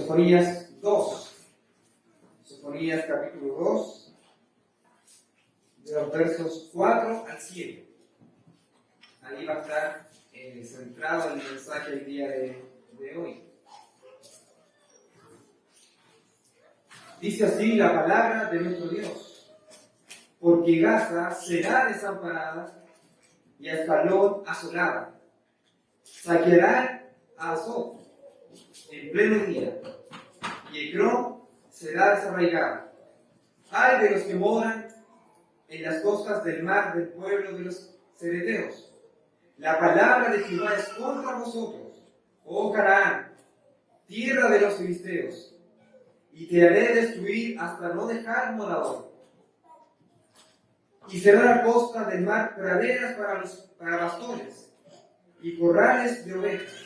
Sofonías 2. Sofonías capítulo 2, de los versos 4 al 7. Ahí va a estar centrado el mensaje del día de hoy. Dice así la palabra de nuestro Dios: porque Gaza será desamparada y Ascalón asolada. Saquearán a Azot en pleno día, y Ecrón será desarraigado. Ay de los que moran en las costas del mar del pueblo de los cereteos. La palabra de Jehová es contra vosotros, oh Canaán, tierra de los filisteos, y te haré destruir hasta no dejar morador. Y será la costa del mar praderas para pastores, y corrales de ovejas.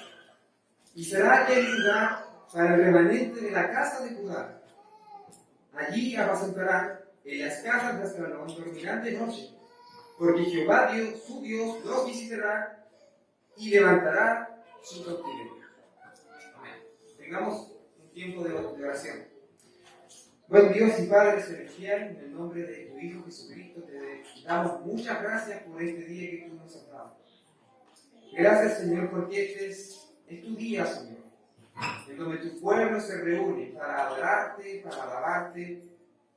Y será aquel lugar para el remanente de la casa de Judá. Allí apacentarán en las casas de Ascalón, dormirán de noche, porque Jehová Dios, su Dios, los visitará y levantará su cautiverio. Amén. Tengamos un tiempo de oración. Buen Dios y Padre celestial, en el nombre de tu Hijo Jesucristo, te damos muchas gracias por este día que tú nos has dado. Gracias, Señor, porque este es tu día, Señor, en donde tu pueblo se reúne para adorarte, para alabarte,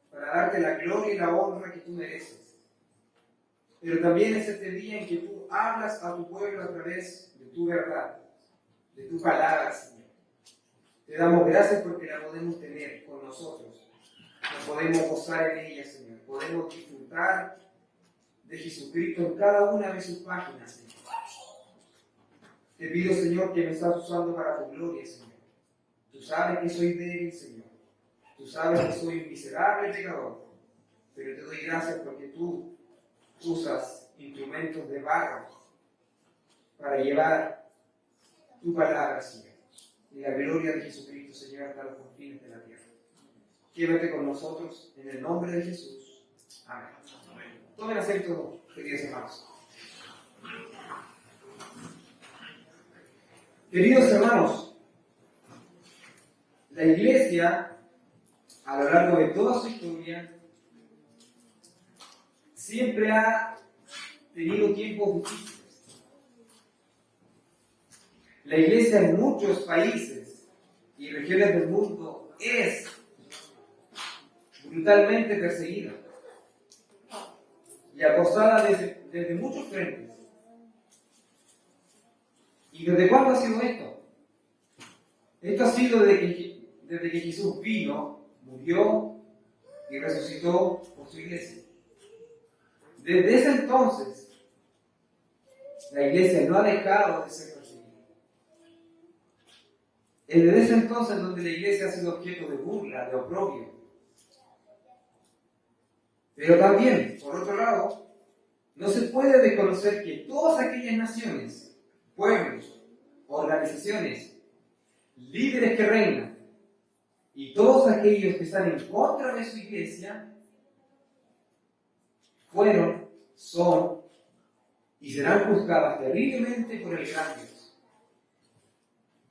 para darte la gloria y la honra que tú mereces. Pero también es este día en que tú hablas a tu pueblo a través de tu verdad, de tu palabra, Señor. Te damos gracias porque la podemos tener con nosotros. Nos podemos gozar en ella, Señor. Podemos disfrutar de Jesucristo en cada una de sus páginas, Señor. Te pido, Señor, que me estás usando para tu gloria, Señor. Tú sabes que soy débil, Señor. Tú sabes que soy un miserable pecador. Pero te doy gracias porque tú usas instrumentos de barro para llevar tu palabra, Señor. Y la gloria de Jesucristo, Señor, hasta los confines de la tierra. Quédate con nosotros en el nombre de Jesús. Amén. Tomen asiento, queridos hermanos. Queridos hermanos, la Iglesia, a lo largo de toda su historia, siempre ha tenido tiempos difíciles. La Iglesia en muchos países y regiones del mundo es brutalmente perseguida y acosada desde muchos frentes. ¿Y desde cuándo ha sido esto? Esto ha sido desde que Jesús vino, murió y resucitó por su iglesia. Desde ese entonces, la iglesia no ha dejado de ser perseguida. Es desde ese entonces donde la iglesia ha sido objeto de burla, de oprobio. Pero también, por otro lado, no se puede desconocer que todas aquellas naciones, pueblos, organizaciones, líderes que reinan y todos aquellos que están en contra de su iglesia fueron, son y serán juzgadas terriblemente por el gran Dios.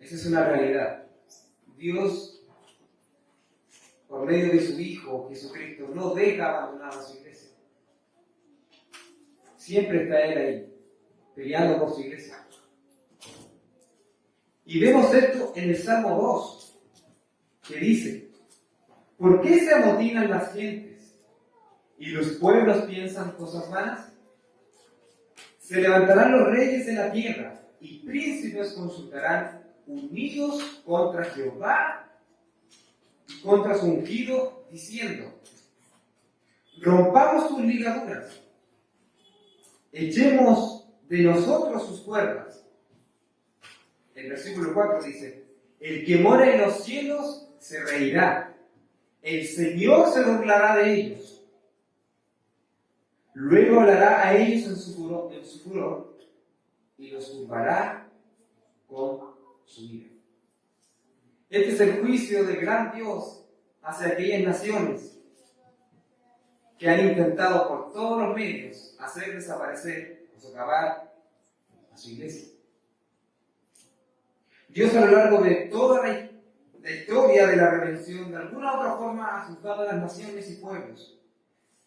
Esa es una realidad. Dios, por medio de su Hijo Jesucristo, no deja abandonada a su iglesia. Siempre está Él ahí, peleando por su iglesia. Y vemos esto en el Salmo 2, que dice: ¿por qué se amotinan las gentes y los pueblos piensan cosas vanas? Se levantarán los reyes de la tierra y príncipes consultarán, unidos contra Jehová y contra su ungido, diciendo: rompamos sus ligaduras, echemos de nosotros sus cuerdas. El versículo 4 dice: el que mora en los cielos se reirá, el Señor se burlará de ellos. Luego hablará a ellos en su furor y los turbará con su ira. Este es el juicio del gran Dios hacia aquellas naciones que han intentado por todos los medios hacer desaparecer o socavar a su iglesia. Dios, a lo largo de toda la la historia de la redención de alguna u otra forma ha asustado a las naciones y pueblos,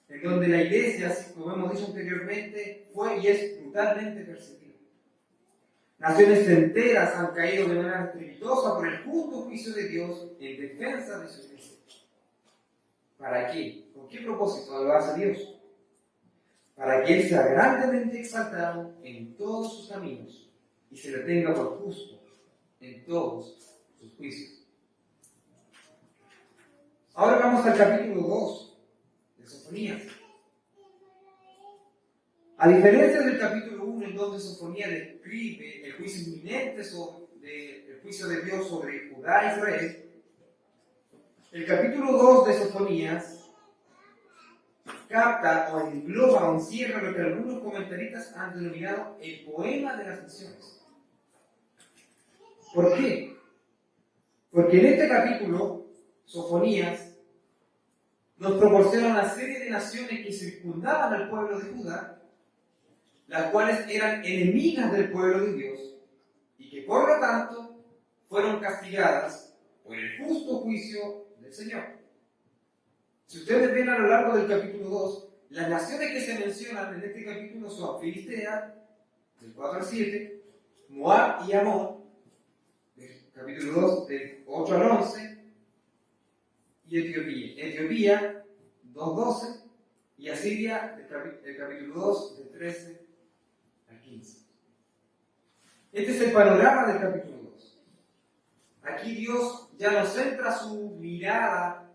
en donde la iglesia, como hemos dicho anteriormente, fue y es brutalmente perseguida. Naciones enteras han caído de manera estrepitosa por el justo juicio de Dios en defensa de su iglesia. ¿Para qué? ¿Con qué propósito lo hace Dios? Para que Él sea grandemente exaltado en todos sus caminos y se le tenga por justo en todos sus juicios. Ahora vamos al capítulo 2 de Sofonías. A diferencia del capítulo 1, en donde Sofonías describe el juicio inminente el juicio de Dios sobre Judá e Israel, el capítulo 2 de Sofonías capta o engloba o encierra lo que algunos comentaristas han denominado el poema de las naciones. ¿Por qué? Porque en este capítulo, Sofonías nos proporciona una serie de naciones que circundaban al pueblo de Judá, las cuales eran enemigas del pueblo de Dios y que por lo tanto fueron castigadas por el justo juicio del Señor. Si ustedes ven a lo largo del capítulo 2, las naciones que se mencionan en este capítulo son Filistea, del 4 al 7, Moab y Amón, del capítulo 2, del 8 al 11, y Etiopía. Etiopía, 2:12, y Asiria, del capítulo 2, del 13 al 15. Este es el panorama del capítulo 2. Aquí Dios ya no centra su mirada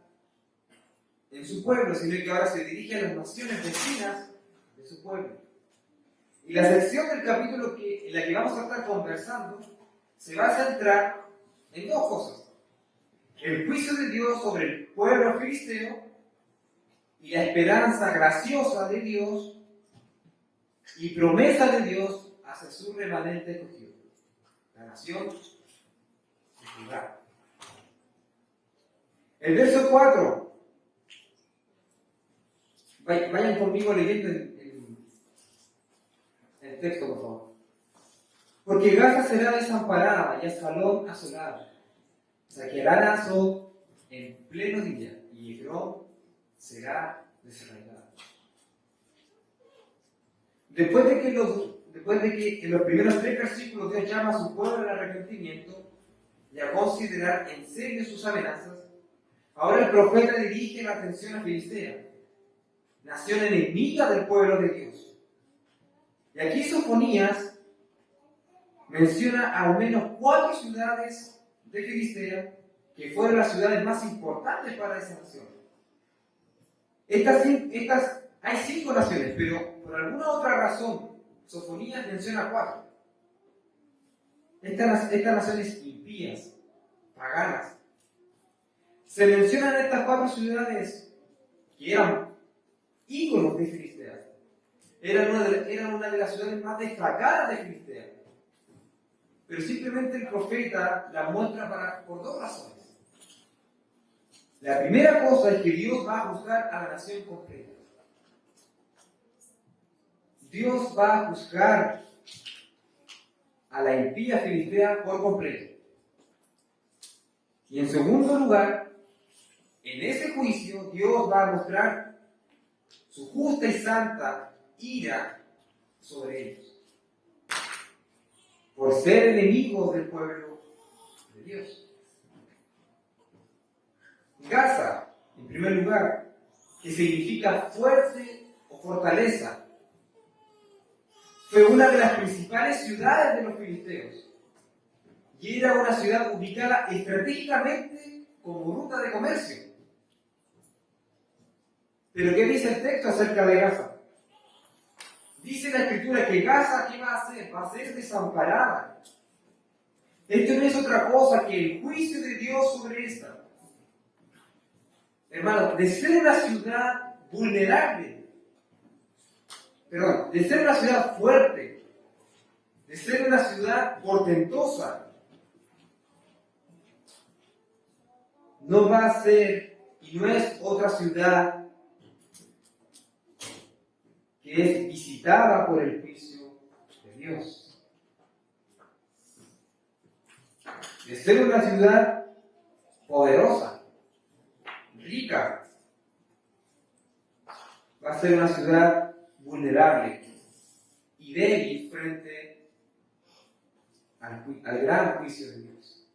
en su pueblo, sino que ahora se dirige a las naciones vecinas de su pueblo. Y la sección del capítulo en la que vamos a estar conversando se va a centrar en dos cosas: el juicio de Dios sobre el pueblo filisteo y la esperanza graciosa de Dios y promesa de Dios hacia su remanente escogido, la nación de Judá. El verso 4. Vayan conmigo leyendo el texto, por favor. Porque Gaza será desamparada y Ascalón asolada. Saquearán a Azot en pleno día y Eglón será desarraigada. Después de que en los primeros 3 versículos Dios llama a su pueblo al arrepentimiento y a considerar en serio sus amenazas, ahora el profeta dirige la atención a Filistea, nación enemiga del pueblo de Dios. Y aquí Sofonías menciona al menos 4 ciudades de Filistea que fueron las ciudades más importantes para esa nación. Hay 5 naciones, pero por alguna otra razón Sofonías menciona 4. Estas naciones impías, paganas. Se mencionan estas 4 ciudades que eran íconos de Filistea. Eran una de las ciudades más destacadas de Filistea. Pero simplemente el profeta la muestra por 2 razones. La primera cosa es que Dios va a juzgar a la nación completa. Dios va a juzgar a la impía filistea por completo. Y en segundo lugar, en ese juicio Dios va a mostrar su justa y santa ira sobre ellos, por ser enemigos del pueblo de Dios. Gaza, en primer lugar, que significa fuerte o fortaleza, fue una de las principales ciudades de los filisteos y era una ciudad ubicada estratégicamente como ruta de comercio. Pero ¿qué dice el texto acerca de Gaza? Dice la Escritura que Gaza, ¿qué va a hacer? Va a ser desamparada. Esto no es otra cosa que el juicio de Dios sobre esta. Hermano, de ser una ciudad vulnerable, de ser una ciudad fuerte, de ser una ciudad portentosa, no va a ser y no es otra ciudad que es visitada por el juicio de Dios. De ser una ciudad poderosa, rica, va a ser una ciudad vulnerable y débil frente al gran juicio de Dios.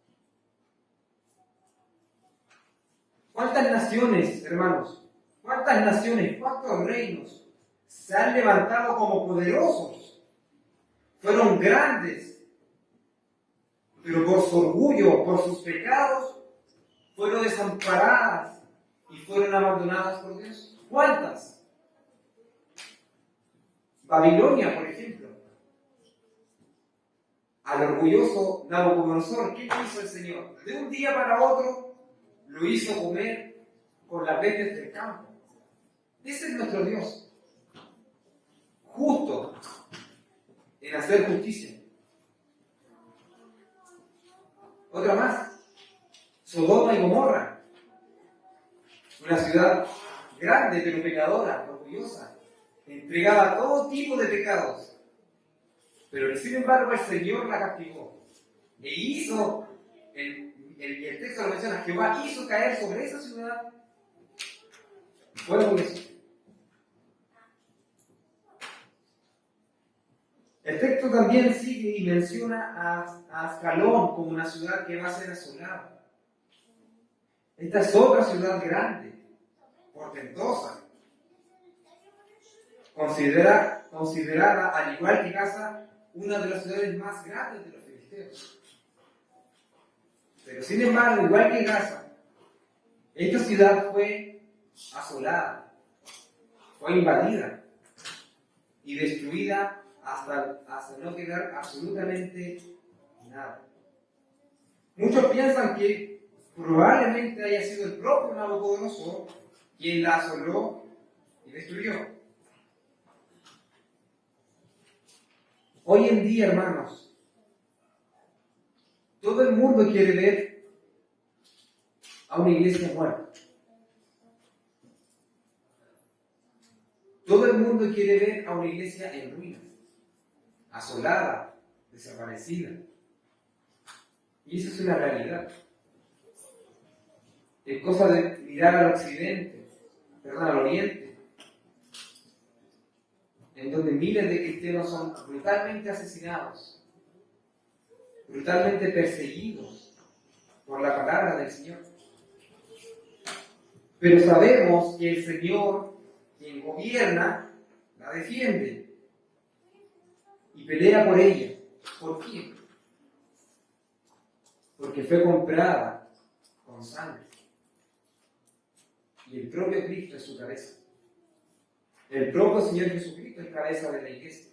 ¿Cuántas naciones, hermanos? ¿Cuántas naciones, cuántos reinos se han levantado como poderosos? Fueron grandes, pero por su orgullo, por sus pecados, fueron desamparadas y fueron abandonadas por Dios. ¿Cuántas? Babilonia, por ejemplo. Al orgulloso Nabucodonosor, ¿qué hizo el Señor? De un día para otro lo hizo comer con las bestias del campo. Ese es nuestro Dios, justo en hacer justicia. Otra más, Sodoma y Gomorra, una ciudad grande pero pecadora, orgullosa, entregada a todo tipo de pecados. Pero sin embargo el Señor la castigó e hizo, el texto lo menciona, Jehová hizo caer sobre esa ciudad fuego y eso. El texto también sigue y menciona a Ascalón como una ciudad que va a ser asolada. Esta es otra ciudad grande, portentosa, considerada, al igual que Gaza, una de las ciudades más grandes de los filisteos. Pero sin embargo, igual que Gaza, esta ciudad fue asolada, fue invadida y destruida hasta no quedar absolutamente nada. Muchos piensan que probablemente haya sido el propio Nabucodonosor quien la asoló y destruyó. Hoy en día, hermanos, todo el mundo quiere ver a una iglesia muerta. Todo el mundo quiere ver a una iglesia en ruinas, asolada, desaparecida. Y eso es una realidad. Es cosa de mirar al al oriente, en donde miles de cristianos son brutalmente asesinados, brutalmente perseguidos por la palabra del Señor. Pero sabemos que el Señor, quien gobierna, la defiende y pelea por ella. ¿Por qué? Porque fue comprada con sangre. Y el propio Cristo es su cabeza. El propio Señor Jesucristo es cabeza de la iglesia.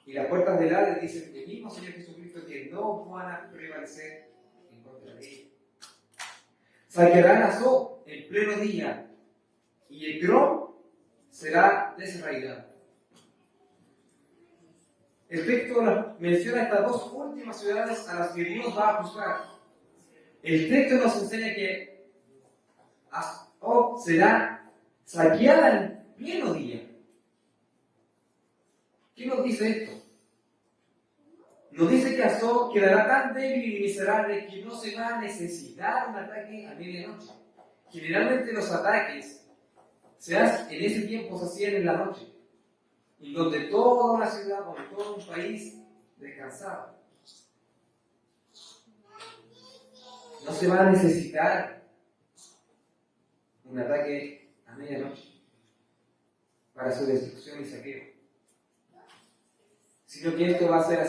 Y las puertas del Hades dicen el mismo Señor Jesucristo que no van a prevalecer en contra de ella. Saquearán a Zo en pleno día y el Crom será desarraigado. El texto menciona estas dos últimas ciudades a las que Dios va a juzgar. El texto nos enseña que Azov será saqueada en pleno día. ¿Qué nos dice esto? Nos dice que Azov quedará tan débil y miserable que no se va a necesitar un ataque a medianoche. Generalmente los ataques en ese tiempo se hacían en la noche, y donde toda una ciudad, donde todo un país descansaba. No se va a necesitar un ataque a medianoche para su destrucción y saqueo, sino que esto va a ser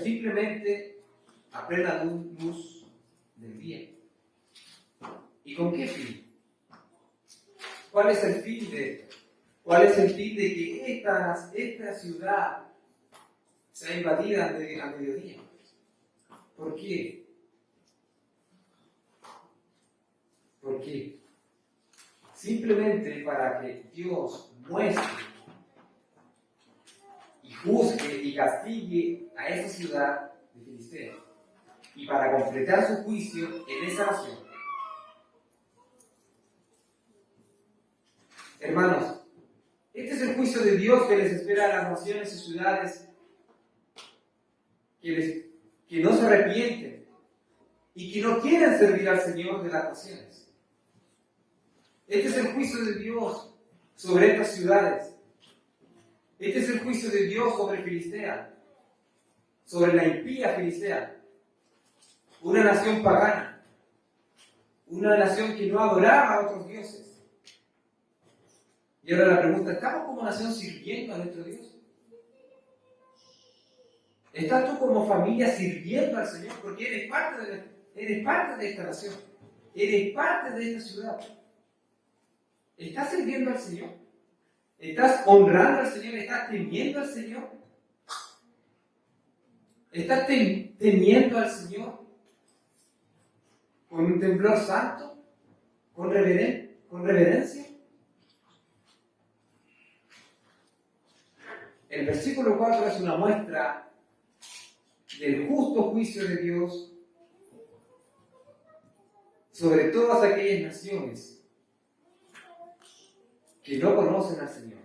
simplemente a plena luz del día. ¿Y con qué fin? ¿Cuál es el fin de esto? ¿Cuál es el fin de que esta ciudad sea invadida a mediodía? ¿Por qué? ¿Por qué? Simplemente para que Dios muestre y juzgue y castigue a esa ciudad de Filistea, y para completar su juicio en esa nación. Hermanos, este es el juicio de Dios que les espera a las naciones y ciudades que no se arrepienten y que no quieren servir al Señor de las naciones. Este es el juicio de Dios sobre estas ciudades. Este es el juicio de Dios sobre Filistea, sobre la impía Filistea, una nación pagana, una nación que no adoraba a otros dioses. Y ahora la pregunta, ¿estamos como nación sirviendo a nuestro Dios? ¿Estás tú como familia sirviendo al Señor? Porque eres parte de esta nación, eres parte de esta ciudad. ¿Estás sirviendo al Señor? ¿Estás honrando al Señor? ¿Estás temiendo al Señor? ¿Estás temiendo al Señor con un temblor santo? ¿Con reverencia? El versículo 4 es una muestra del justo juicio de Dios sobre todas aquellas naciones que no conocen al Señor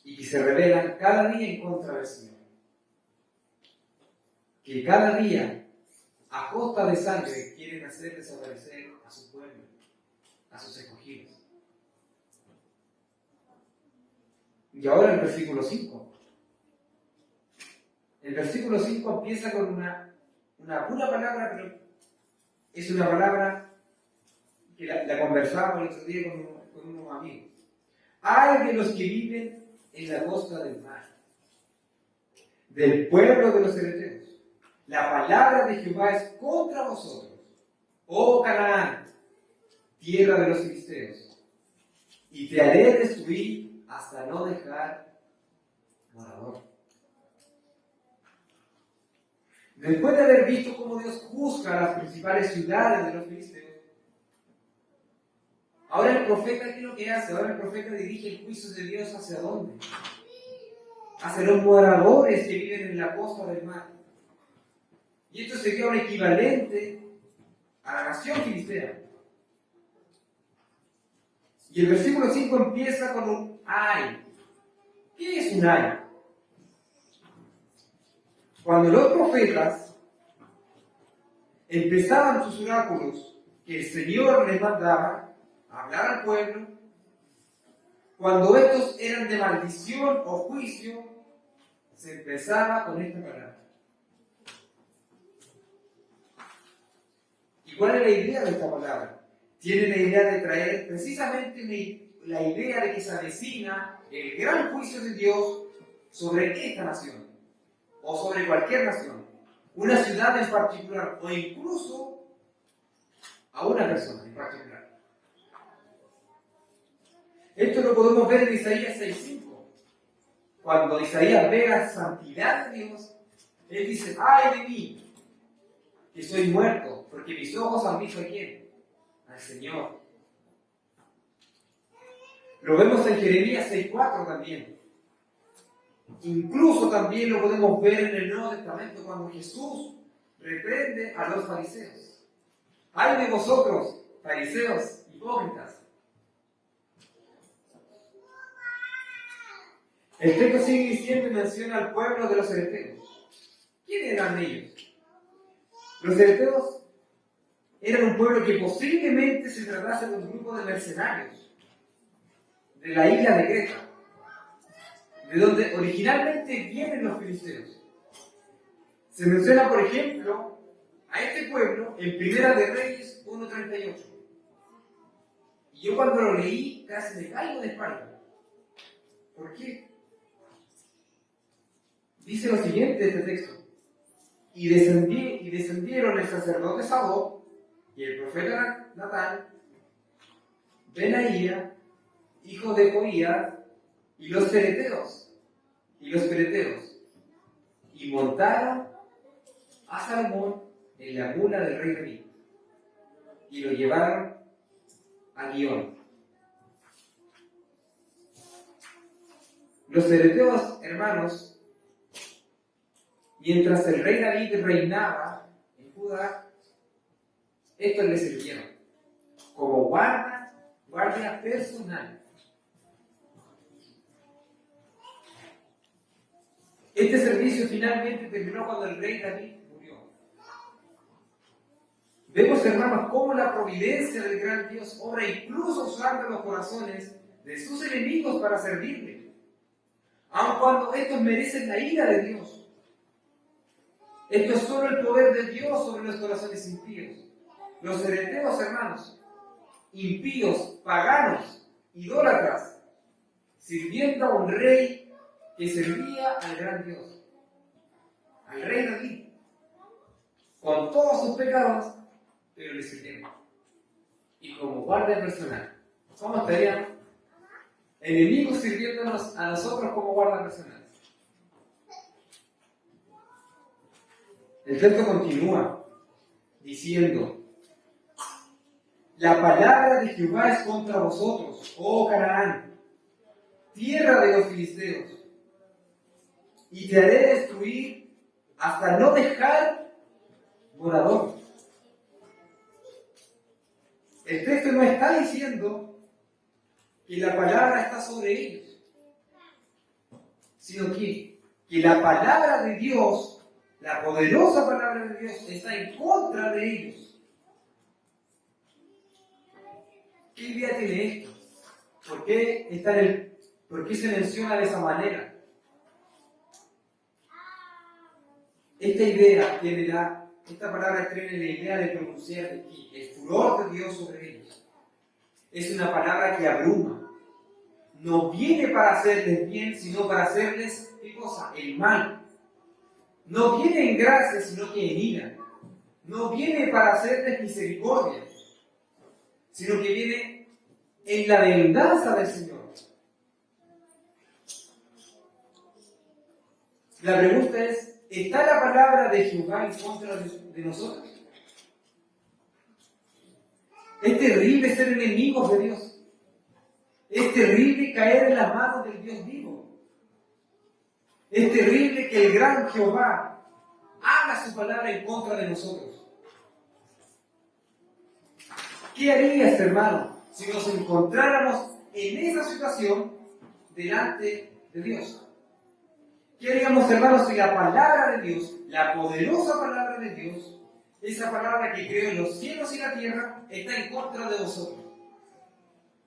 y que se rebelan cada día en contra del Señor. Que cada día, a costa de sangre, quieren hacer desaparecer a su pueblo, a sus escogidos. Y ahora el versículo 5. El versículo 5 empieza con una pura palabra, pero es una palabra que la conversamos el otro día con unos amigos. Hay de los que viven en la costa del mar, del pueblo de los hereteos. La palabra de Jehová es contra vosotros, oh Canaán, tierra de los filisteos, y te haré destruir hasta no dejar morador. Después de haber visto cómo Dios juzga a las principales ciudades de los filisteos, ahora el profeta, ¿qué es lo que hace? Ahora el profeta dirige el juicio de Dios ¿hacia dónde? Hacia los moradores que viven en la costa del mar. Y esto sería un equivalente a la nación filistea. Y el versículo 5 empieza con un ay. ¿Qué es un ay? Cuando los profetas empezaban sus oráculos que el Señor les mandaba a hablar al pueblo, cuando estos eran de maldición o juicio, se empezaba con esta palabra. ¿Y cuál es la idea de esta palabra? Tiene la idea de traer precisamente la idea de que se avecina el gran juicio de Dios sobre esta nación, o sobre cualquier nación, una ciudad en particular, o incluso a una persona en particular. Esto lo podemos ver en Isaías 6:5. Cuando Isaías ve la santidad de Dios, él dice, ¡ay de mí, que soy muerto, porque mis ojos han visto a quién? Al Señor! Lo vemos en Jeremías 6:4 también. Incluso también lo podemos ver en el Nuevo Testamento cuando Jesús reprende a los fariseos. ¡Ay de vosotros, fariseos hipócritas! El texto sigue diciendo y menciona al pueblo de los hereteos. ¿Quiénes eran ellos? Los hereteos eran un pueblo que posiblemente se tratase de un grupo de mercenarios de la isla de Creta, de donde originalmente vienen los filisteos. Se menciona, por ejemplo, a este pueblo en Primera de Reyes 1:38. Y yo cuando lo leí casi me caigo de espalda. ¿Por qué? Dice lo siguiente este texto. Y descendieron el sacerdote Sadoc y el profeta Natán, Benaía, hijo de Joías, y los filisteos, y montaron a Salomón en la mula del rey David, y lo llevaron a Gihón. Los filisteos, hermanos, mientras el rey David reinaba en Judá, estos le sirvieron como guardia personal. Este servicio finalmente terminó cuando el rey David murió. Vemos, hermanos, cómo la providencia del gran Dios obra incluso usando los corazones de sus enemigos para servirle, aun cuando estos merecen la ira de Dios. Esto es solo el poder de Dios sobre los corazones impíos. Los hereteos, hermanos, impíos, paganos, idólatras, sirviendo a un rey que servía al gran Dios, al rey David, con todos sus pecados, pero le sirvieron. Y como guardia personal, ¿cómo estaríamos? Enemigos sirviéndonos a nosotros como guardia personal. El texto continúa diciendo: la palabra de Jehová es contra vosotros, oh Canaán, tierra de los filisteos, y te haré destruir hasta no dejar morador. El texto no está diciendo que la palabra está sobre ellos, sino que la palabra de Dios, la poderosa palabra de Dios, está en contra de ellos. ¿Qué idea tiene esto? ¿Por qué se menciona de esa manera? Esta palabra tiene la idea de pronunciar el furor de Dios sobre ellos. Es una palabra que abruma. No viene para hacerles bien, sino para hacerles, ¿qué cosa? El mal. No viene en gracia, sino que en ira. No viene para hacerles misericordia, sino que viene en la venganza del Señor. La pregunta es: ¿está la palabra de Jehová en contra de nosotros? Es terrible ser enemigos de Dios. Es terrible caer en las manos del Dios vivo. Es terrible que el gran Jehová haga su palabra en contra de nosotros. ¿Qué harías, hermano, si nos encontráramos en esa situación delante de Dios? ¿Qué haríamos, hermanos, si la palabra de Dios, la poderosa palabra de Dios, esa palabra que creó en los cielos y la tierra, está en contra de vosotros?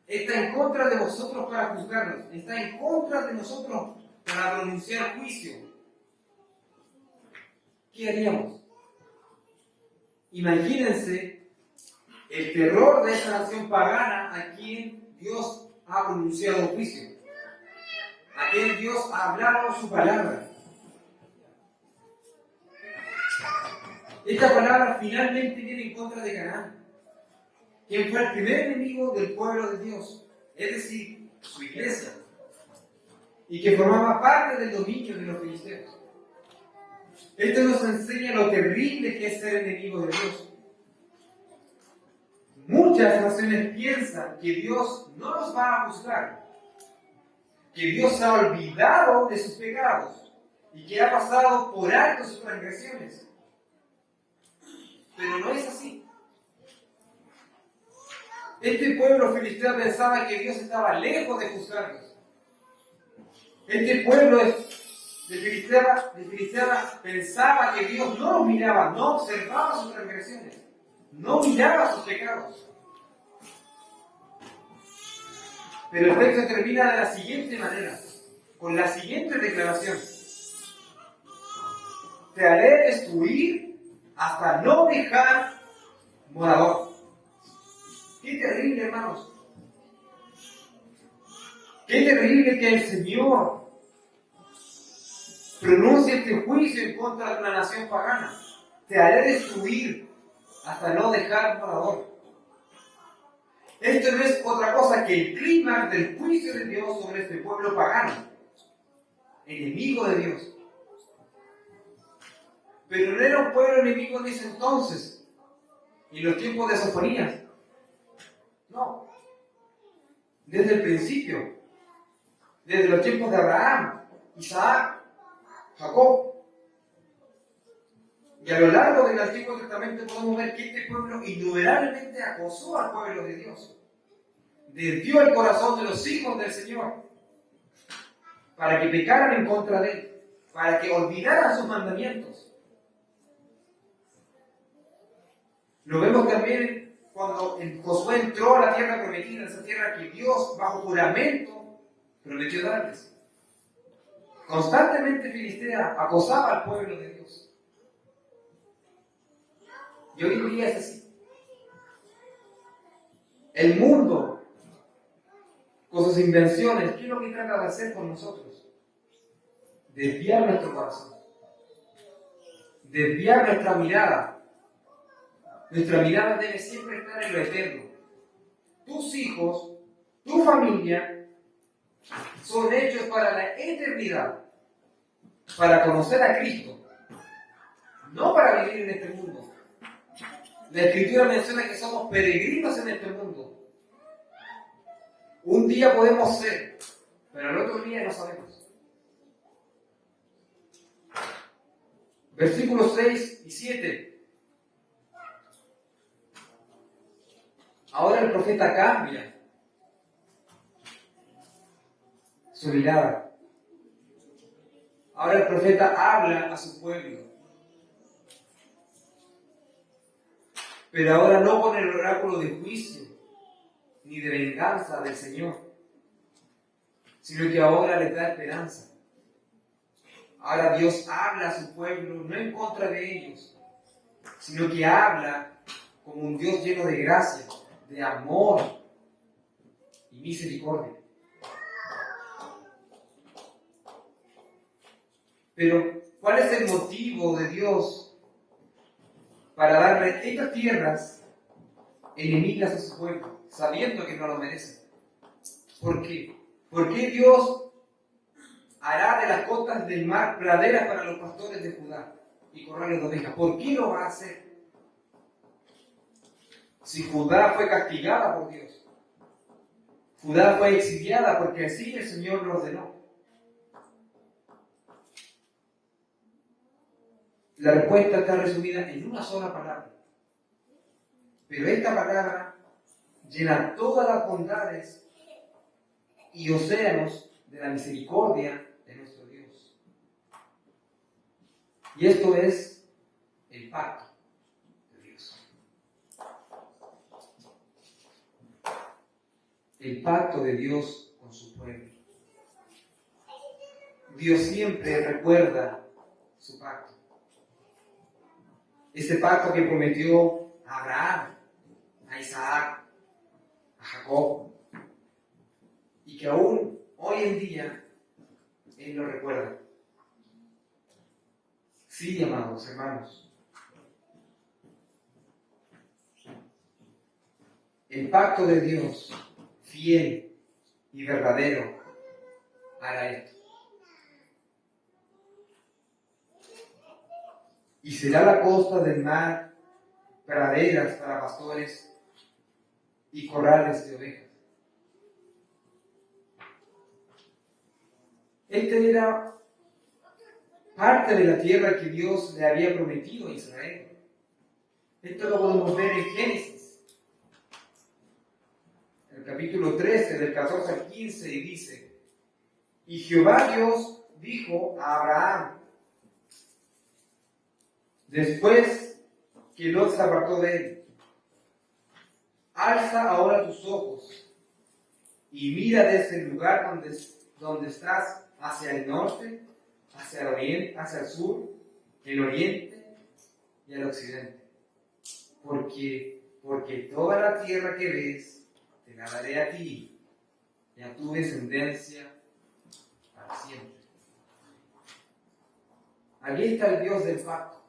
Está en contra de vosotros para juzgarnos. Está en contra de nosotros para pronunciar juicio. ¿Qué haríamos? Imagínense el terror de esa nación pagana a quien Dios ha pronunciado juicio, a quien Dios ha hablado su palabra. Esta palabra finalmente viene en contra de Canaán, quien fue el primer enemigo del pueblo de Dios, es decir, su iglesia, y que formaba parte del dominio de los filisteos. Esto nos enseña lo terrible que es ser enemigo de Dios. Muchas naciones piensan que Dios no los va a juzgar, que Dios ha olvidado de sus pecados y que ha pasado por alto sus transgresiones. Pero no es así. Este pueblo filisteo pensaba que Dios estaba lejos de juzgarlos. Este pueblo de Filistea pensaba que Dios no los miraba, no observaba sus transgresiones, no miraba sus pecados. Pero el texto termina de la siguiente manera, con la siguiente declaración: te haré destruir hasta no dejar morador. Qué terrible, hermanos. Qué terrible que el Señor pronuncie este juicio en contra de una nación pagana. Te haré destruir hasta no dejar morador. Esto no es otra cosa que el clímax del juicio de Dios sobre este pueblo pagano, enemigo de Dios. Pero no era un pueblo enemigo en ese entonces, en los tiempos de Sofonías. No. Desde el principio, desde los tiempos de Abraham, Isaac, Jacob. Y a lo largo del Antiguo Testamento podemos ver que este pueblo innumerables acosó al pueblo de Dios. Desvió el corazón de los hijos del Señor para que pecaran en contra de Él, para que olvidaran sus mandamientos. Lo vemos también cuando Josué entró a la tierra prometida, esa tierra que Dios, bajo juramento, prometió darles. Constantemente Filistea acosaba al pueblo de Dios. Y hoy en día es así. El mundo, con sus invenciones, ¿qué es lo que trata de hacer con nosotros? Desviar nuestro corazón. Desviar nuestra mirada. Nuestra mirada debe siempre estar en lo eterno. Tus hijos, tu familia, son hechos para la eternidad, para conocer a Cristo, no para vivir en este mundo. La Escritura menciona que somos peregrinos en este mundo. Un día podemos ser, pero el otro día no sabemos. Versículos 6 y 7. Ahora el profeta cambia su mirada. Ahora el profeta habla a su pueblo. Pero ahora no con el oráculo de juicio ni de venganza del Señor, sino que ahora les da esperanza. Ahora Dios habla a su pueblo no en contra de ellos, sino que habla como un Dios lleno de gracia, de amor y misericordia. Pero, ¿cuál es el motivo de Dios para darle estas tierras enemigas a su pueblo, sabiendo que no lo merecen? ¿Por qué? ¿Por qué Dios hará de las costas del mar praderas para los pastores de Judá y corrales de ovejas? ¿Por qué lo va a hacer? Si Judá fue castigada por Dios, Judá fue exiliada porque así el Señor lo ordenó. La respuesta está resumida en una sola palabra. Pero esta palabra llena todas las bondades y océanos de la misericordia de nuestro Dios. Y esto es el pacto de Dios. El pacto de Dios con su pueblo. Dios siempre recuerda su pacto. Ese pacto que prometió a Abraham, a Isaac, a Jacob, y que aún hoy en día Él lo recuerda. Sí, amados hermanos. El pacto de Dios, fiel y verdadero, hará esto. Y será la costa del mar praderas para pastores y corrales de ovejas. Esta era parte de la tierra que Dios le había prometido a Israel. Esto lo podemos ver en Génesis, el capítulo 13, del 14 al 15, y dice: Y Jehová Dios dijo a Abraham, después que Lot se apartó de él: Alza ahora tus ojos y mira desde el lugar donde estás hacia el norte, hacia el oriente, hacia el sur, el oriente y el occidente. Porque toda la tierra que ves te la daré a ti y a tu descendencia para siempre. Aquí está el Dios del pacto.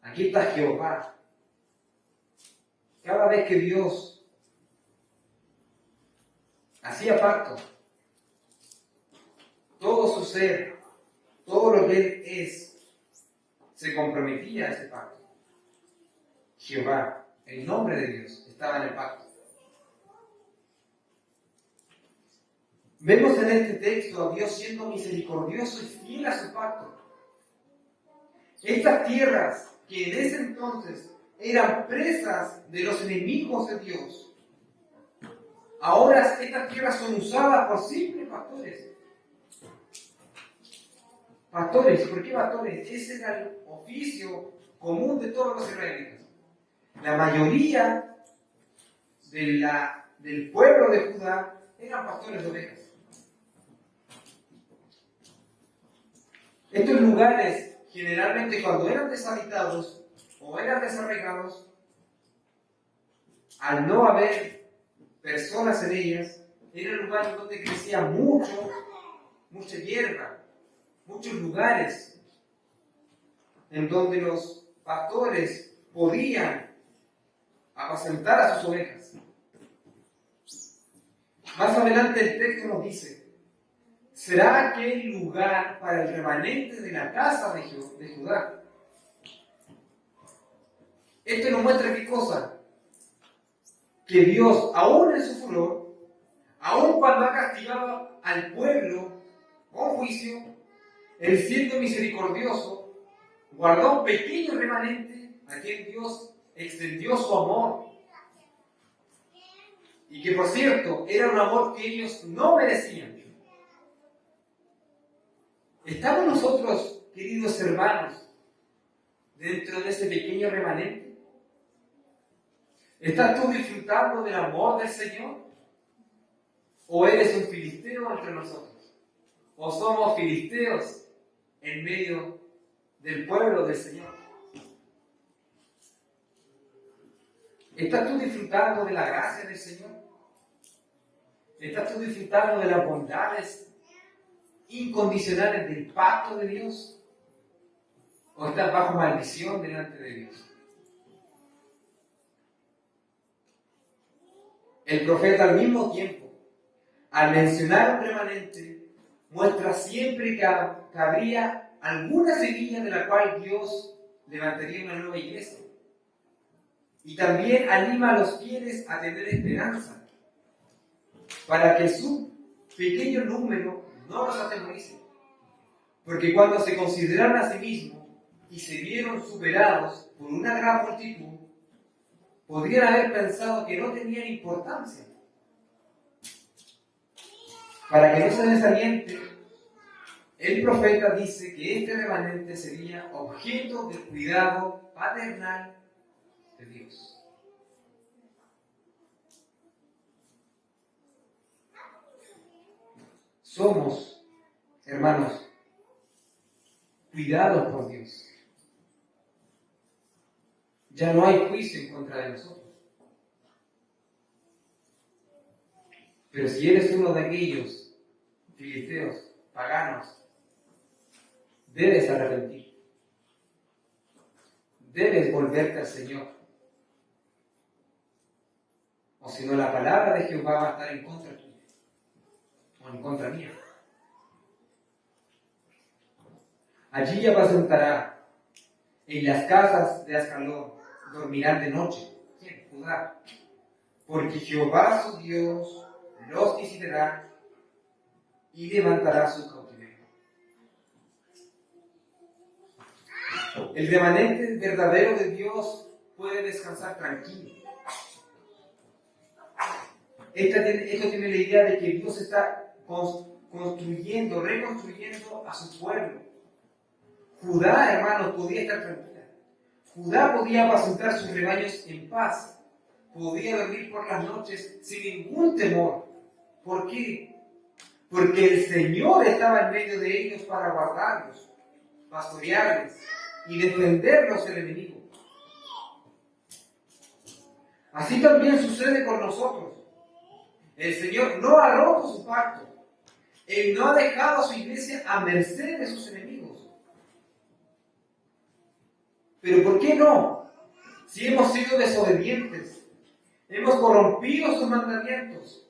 Aquí está Jehová. Cada vez que Dios hacía pacto, todo su ser, todo lo que Él es, se comprometía a ese pacto. Jehová, el nombre de Dios, estaba en el pacto. Vemos en este texto a Dios siendo misericordioso y fiel a su pacto. Estas tierras que en ese entonces eran presas de los enemigos de Dios, ahora estas tierras son usadas por simples pastores. Pastores, ¿por qué pastores? Ese era el oficio común de todos los israelitas. la mayoría del pueblo de Judá eran pastores de ovejas. Estos lugares, generalmente cuando eran deshabitados o eran desarraigados, al no haber personas en ellas, eran lugares donde crecía mucha hierba, muchos lugares en donde los pastores podían apacentar a sus ovejas. Más adelante el texto nos dice: será aquel lugar para el remanente de la casa de Judá. Esto nos muestra qué cosa: que Dios, aún en su furor, aún cuando ha castigado al pueblo con juicio, Él, siendo misericordioso, guardó un pequeño remanente a quien Dios extendió su amor. Y que, por cierto, era un amor que ellos no merecían. ¿Estamos nosotros, queridos hermanos, dentro de ese pequeño remanente? ¿Estás tú disfrutando del amor del Señor? ¿O eres un filisteo entre nosotros? ¿O somos filisteos en medio del pueblo del Señor? ¿Estás tú disfrutando de la gracia del Señor? ¿Estás tú disfrutando de las bondades incondicionales del pacto de Dios? ¿O estás bajo maldición delante de Dios? El profeta, al mismo tiempo, al mencionar un remanente, muestra siempre que habría alguna semilla de la cual Dios levantaría una nueva iglesia. Y también anima a los fieles a tener esperanza, para que su pequeño número no los atemorice. Porque cuando se consideraron a sí mismos y se vieron superados por una gran multitud, podrían haber pensado que no tenían importancia. Para que no se desaliente, el profeta dice que este remanente sería objeto del cuidado paternal de Dios. Somos, hermanos, cuidados por Dios. Ya no hay juicio en contra de nosotros. Pero si eres uno de aquellos filisteos, paganos, debes arrepentir. Debes volverte al Señor. O si no, la palabra de Jehová va a estar en contra tuya o en contra mía. Allí apacentará, en las casas de Ascalón dormirán de noche. ¿Quién? Judá. Porque Jehová su Dios los visitará y levantará su cautiverio. El remanente verdadero de Dios puede descansar tranquilo. Esto tiene la idea de que Dios está construyendo, reconstruyendo a su pueblo. Judá, hermanos, podía estar tranquila. Judá podía apacentar sus rebaños en paz. Podía dormir por las noches sin ningún temor. ¿Por qué? Porque el Señor estaba en medio de ellos para guardarlos, pastorearles y defenderlos del enemigo. Así también sucede con nosotros. El Señor no ha roto su pacto. Él no ha dejado a su iglesia a merced de sus enemigos. Pero ¿por qué no? Si hemos sido desobedientes, hemos corrompido sus mandamientos,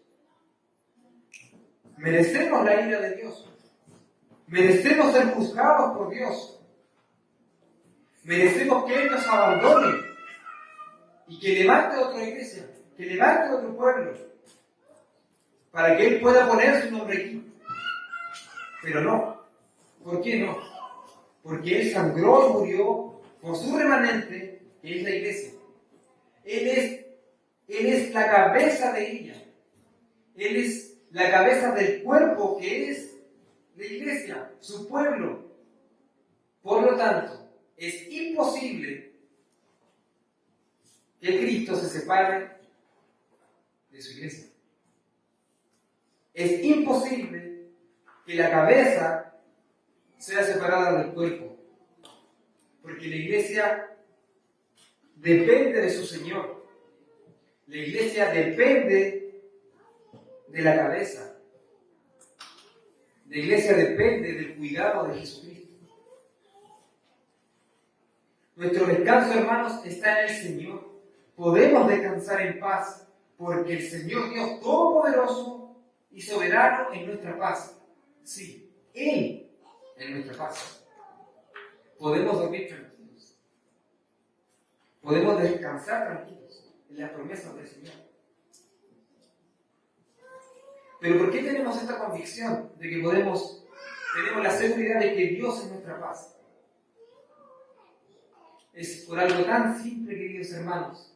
merecemos la ira de Dios. Merecemos ser juzgados por Dios. Merecemos que Él nos abandone y que levante otra iglesia, que levante otro pueblo, para que Él pueda poner su nombre aquí. Pero no. ¿Por qué no? Porque Él sangró y murió por su remanente, que es la iglesia. Él es la cabeza de ella. Él es la cabeza del cuerpo que es la iglesia, su pueblo. Por lo tanto, es imposible que Cristo se separe de su iglesia. Es imposible que la cabeza sea separada del cuerpo, porque la iglesia depende de su Señor. La iglesia depende de la cabeza. La iglesia depende del cuidado de Jesucristo. Nuestro descanso, hermanos, está en el Señor. Podemos descansar en paz, porque el Señor Dios Todopoderoso y Soberano es nuestra paz. Sí, Él es nuestra paz. Podemos dormir tranquilos. Podemos descansar tranquilos en las promesas del Señor. Pero ¿por qué tenemos esta convicción de que tenemos la seguridad de que Dios es nuestra paz? Es por algo tan simple, queridos hermanos,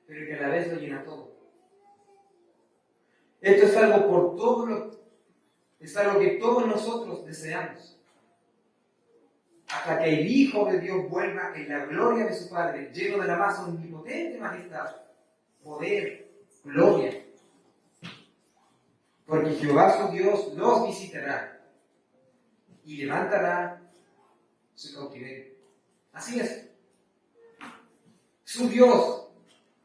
pero que a la vez lo llena todo. Esto es algo que todos nosotros deseamos. Hasta que el Hijo de Dios vuelva en la gloria de su Padre, lleno de la más omnipotente majestad, poder, gloria. Porque Jehová su Dios los visitará y levantará su cautiverio. Así es. Su Dios,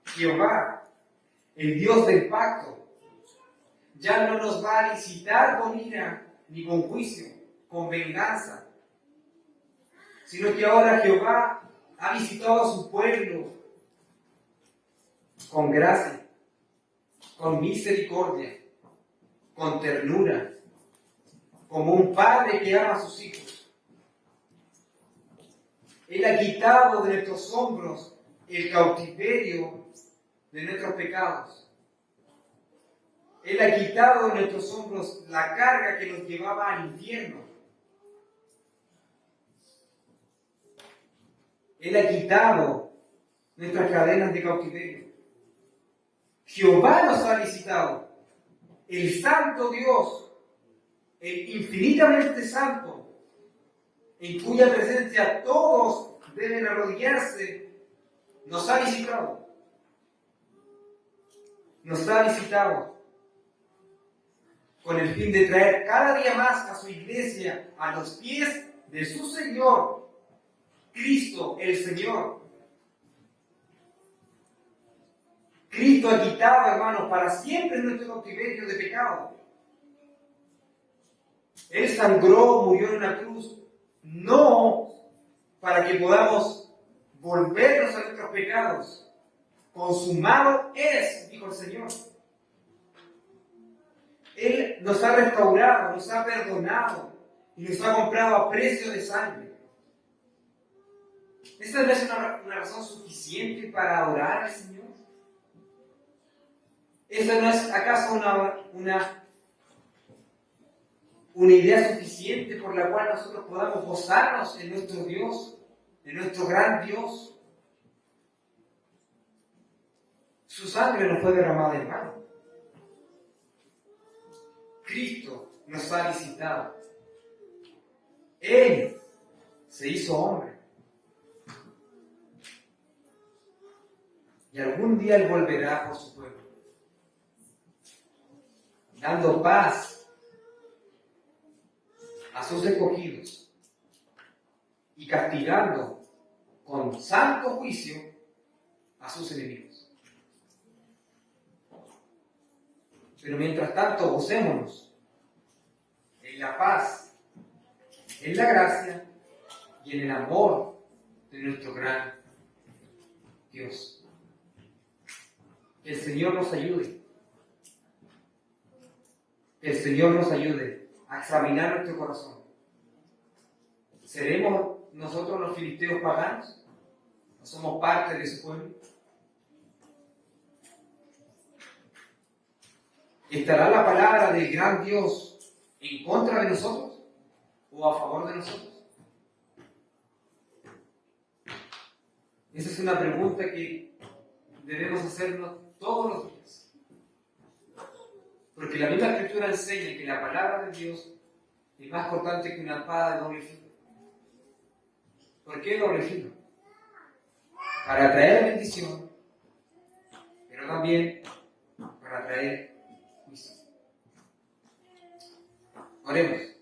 Jehová, el Dios del pacto, ya no nos va a visitar con ira ni con juicio, con venganza, sino que ahora Jehová ha visitado a su pueblo con gracia, con misericordia, con ternura, como un padre que ama a sus hijos. Él ha quitado de nuestros hombros el cautiverio de nuestros pecados. Él ha quitado de nuestros hombros la carga que nos llevaba al infierno. Él ha quitado nuestras cadenas de cautiverio. Jehová nos ha visitado, el Santo Dios, el infinitamente santo, en cuya presencia todos deben arrodillarse, nos ha visitado. Nos ha visitado con el fin de traer cada día más a su iglesia a los pies de su Señor, Cristo el Señor. Cristo ha quitado, hermanos, para siempre nuestro cautiverio de pecado. Él sangró, murió en una cruz, no para que podamos volvernos a nuestros pecados. Consumado es, dijo el Señor. Él nos ha restaurado, nos ha perdonado y nos ha comprado a precio de sangre. ¿Esta no es una razón suficiente para adorar al Señor? ¿Esta no es acaso una idea suficiente por la cual nosotros podamos gozarnos en nuestro Dios, en nuestro gran Dios? Su sangre no fue derramada en vano. Cristo nos ha visitado. Él se hizo hombre. Y algún día Él volverá por su pueblo, dando paz a sus escogidos y castigando con santo juicio a sus enemigos. Pero mientras tanto, gocémonos en la paz, en la gracia y en el amor de nuestro gran Dios. Que el Señor nos ayude. Que el Señor nos ayude a examinar nuestro corazón. ¿Seremos nosotros los filisteos paganos? ¿No somos parte de su pueblo? ¿Estará la palabra del gran Dios en contra de nosotros o a favor de nosotros? Esa es una pregunta que debemos hacernos todos los días. Porque la misma Escritura enseña que la palabra de Dios es más cortante que una espada de doble filo. ¿Por qué doble filo? Para traer bendición también para traer juicio. Oremos.